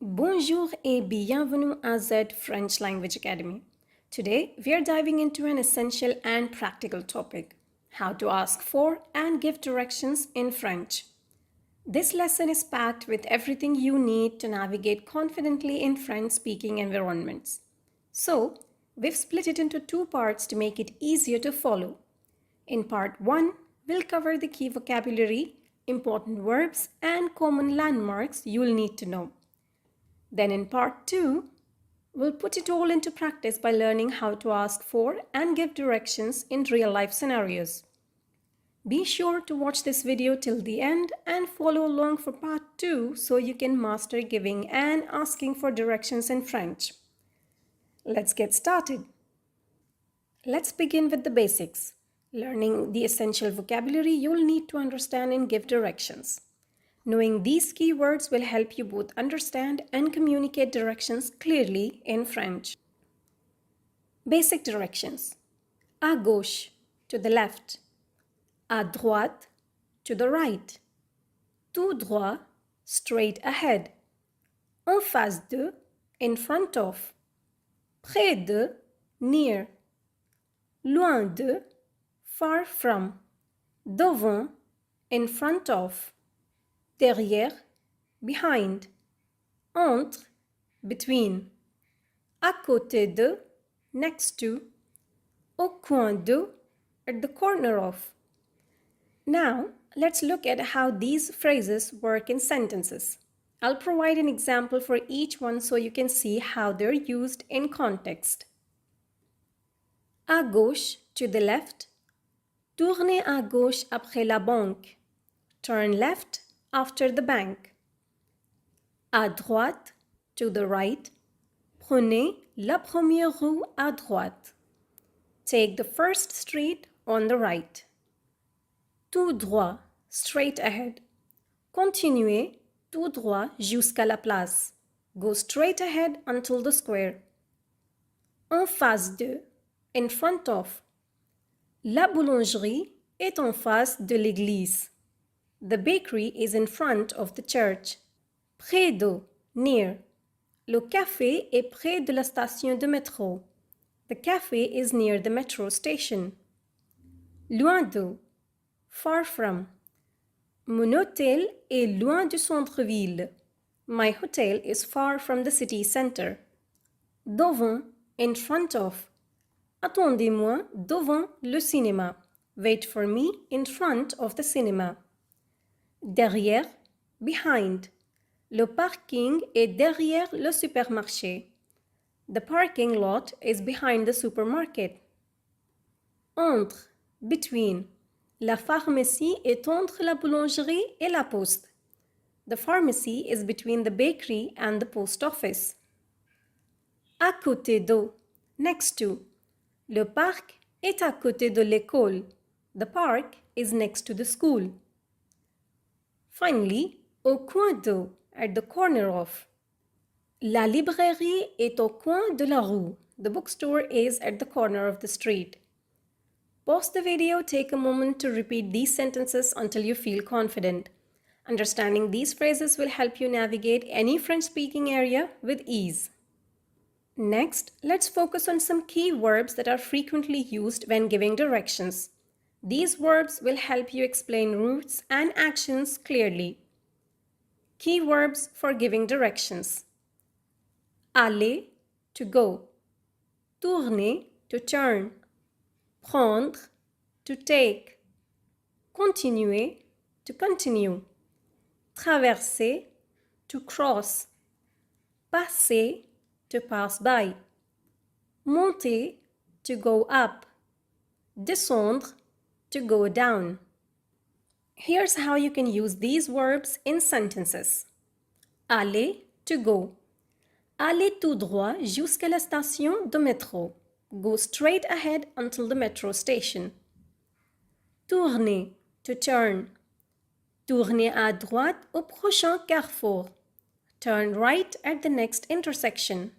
Bonjour et bienvenue à Zed French Language Academy. Today, we are diving into an essential and practical topic, how to ask for and give directions in French. This lesson is packed with everything you need to navigate confidently in French-speaking environments. So, we've split it into two parts to make it easier to follow. In part 1, we'll cover the key vocabulary, important verbs, and common landmarks you'll need to know. Then in part 2, we'll put it all into practice by learning how to ask for and give directions in real-life scenarios. Be sure to watch this video till the end and follow along for part 2 so you can master giving and asking for directions in French. Let's get started. Let's begin with the basics, learning the essential vocabulary you'll need to understand and give directions. Knowing these keywords will help you both understand and communicate directions clearly in French. Basic directions. À gauche, to the left. À droite, to the right. Tout droit, straight ahead. En face de, in front of. Près de, near. Loin de, far from. Devant, in front of. Derrière, behind. Entre, between. À côté de, next to. Au coin de, at the corner of. Now, let's look at how these phrases work in sentences. I'll provide an example for each one so you can see how they're used in context. À gauche, to the left. Tournez à gauche après la banque. Turn left after the bank. À droite, to the right. Prenez la première rue à droite. Take the first street on the right. Tout droit, straight ahead. Continuez tout droit jusqu'à la place. Go straight ahead until the square. En face de, in front of. La boulangerie est en face de l'église. The bakery is in front of the church. Près de, near. Le café est près de la station de métro. The cafe is near the metro station. Loin de, far from. Mon hôtel est loin du centre-ville. My hotel is far from the city center. Devant, in front of. Attendez-moi devant le cinéma. Wait for me in front of the cinema. Derrière, behind. Le parking est derrière le supermarché. The parking lot is behind the supermarket. Entre, between. La pharmacie est entre la boulangerie et la poste. The pharmacy is between the bakery and the post office. À côté de, next to. Le parc est à côté de l'école. The park is next to the school. Finally, au coin de, at the corner of. La librairie est au coin de la rue. The bookstore is at the corner of the street. Pause the video, take a moment to repeat these sentences until you feel confident. Understanding these phrases will help you navigate any French-speaking area with ease. Next, let's focus on some key verbs that are frequently used when giving directions. These verbs will help you explain routes and actions clearly. Key verbs for giving directions. Aller, to go. Tourner, to turn. Prendre, to take. Continuer, to continue. Traverser, to cross. Passer, to pass by. Monter, to go up. Descendre, to go down. Here's how you can use these verbs in sentences. Aller, to go. Aller tout droit jusqu'à la station de métro. Go straight ahead until the metro station. Tourner, to turn. Tournez à droite au prochain carrefour. Turn right at the next intersection.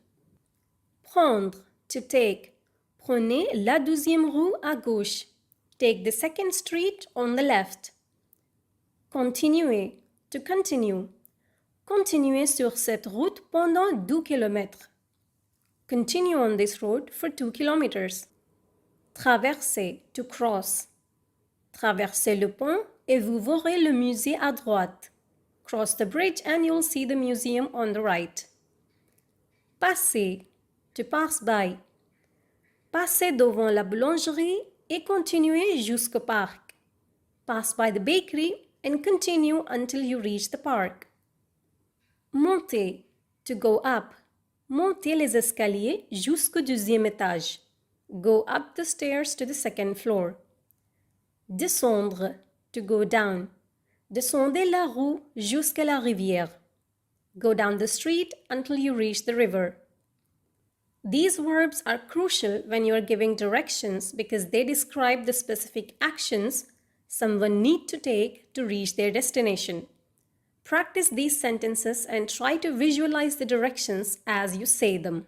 Prendre, to take. Prenez la 12e rue à gauche. Take the second street on the left. Continuer, to continue. Continuez sur cette route pendant 12 km. Continue on this road for 2 kilometers. Traverser, to cross. Traversez le pont et vous verrez le musée à droite. Cross the bridge and you'll see the museum on the right. Passer, to pass by. Passez devant la boulangerie et continuez jusqu'au parc. Pass by the bakery and continue until you reach the park. Monter, to go up. Montez les escaliers jusqu'au 2e étage. Go up the stairs to the 2nd floor. Descendre, to go down. Descendez la rue jusqu'à la rivière. Go down the street until you reach the river. These verbs are crucial when you are giving directions because they describe the specific actions someone needs to take to reach their destination. Practice these sentences and try to visualize the directions as you say them.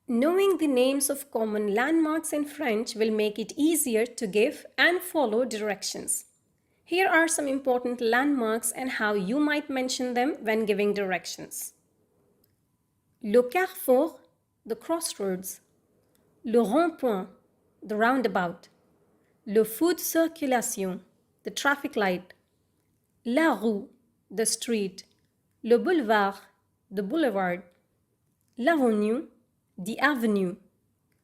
Knowing the names of common landmarks in French will make it easier to give and follow directions. Here are some important landmarks and how you might mention them when giving directions. Le carrefour, the crossroads. Le rond-point, the roundabout. Le feu de circulation, the traffic light. La rue, the street. Le boulevard, the boulevard. L'avenue, the avenue.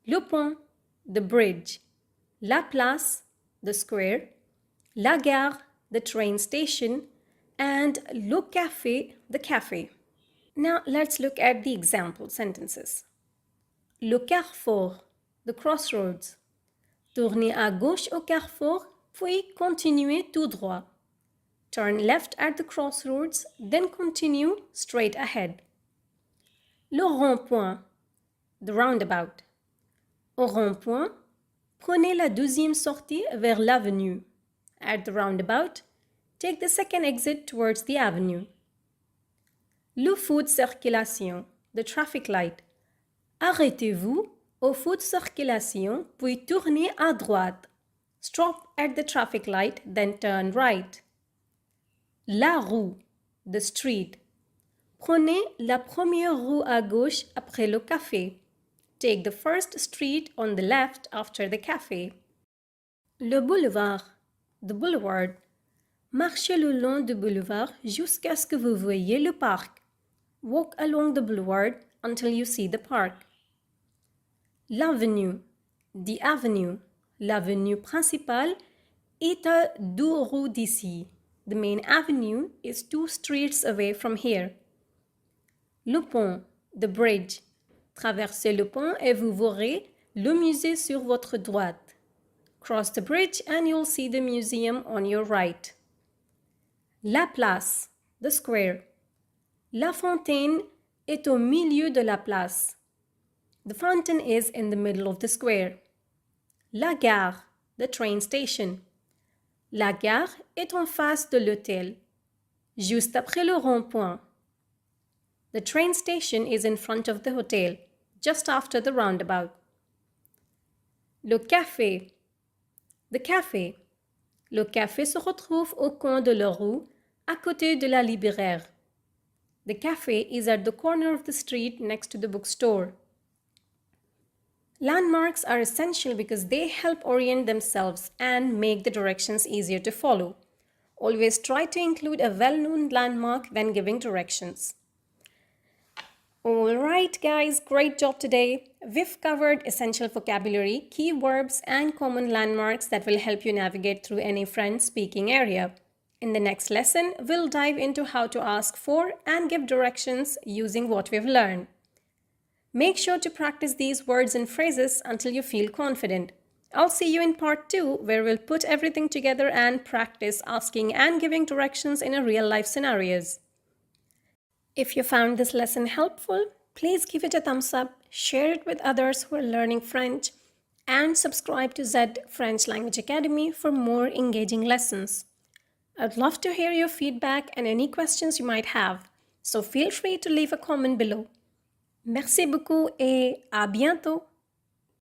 Le pont, the bridge. La place, the square. La gare, the train station. And le café, the cafe. Now let's look at the example sentences. Le carrefour, the crossroads. Tournez à gauche au carrefour, puis continuez tout droit. Turn left at the crossroads, then continue straight ahead. Le rond-point, the roundabout. Au rond-point, prenez la 2e sortie vers l'avenue. At the roundabout, take the 2nd exit towards the avenue. Le feu de circulation, the traffic light. Arrêtez-vous au feu de circulation, puis tournez à droite. Stop at the traffic light, then turn right. La rue, the street. Prenez la première rue à gauche après le café. Take the first street on the left after the café. Le boulevard, the boulevard. Marchez le long du boulevard jusqu'à ce que vous voyez le parc. Walk along the boulevard until you see the park. L'avenue, the avenue. L'avenue principale est à 2 rues d'ici. The main avenue is 2 streets away from here. Le pont, the bridge. Traversez le pont et vous verrez le musée sur votre droite. Cross the bridge and you'll see the museum on your right. La place, the square. La fontaine est au milieu de la place. The fountain is in the middle of the square. La gare, the train station. La gare est en face de l'hôtel, juste après le rond-point. The train station is in front of the hotel, just after the roundabout. Le café, the cafe. Le café se retrouve au coin de la rue, à côté de la libraire. The cafe is at the corner of the street next to the bookstore. Landmarks are essential because they help orient themselves and make the directions easier to follow. Always try to include a well-known landmark when giving directions. Alright guys, great job today. We've covered essential vocabulary, key verbs and common landmarks that will help you navigate through any French-speaking area. In the next lesson, we'll dive into how to ask for and give directions using what we've learned. Make sure to practice these words and phrases until you feel confident. I'll see you in part 2 where we'll put everything together and practice asking and giving directions in a real-life scenarios. If you found this lesson helpful, please give it a thumbs up, share it with others who are learning French, and subscribe to Zed French Language Academy for more engaging lessons. I'd love to hear your feedback and any questions you might have, so feel free to leave a comment below. Merci beaucoup et à bientôt!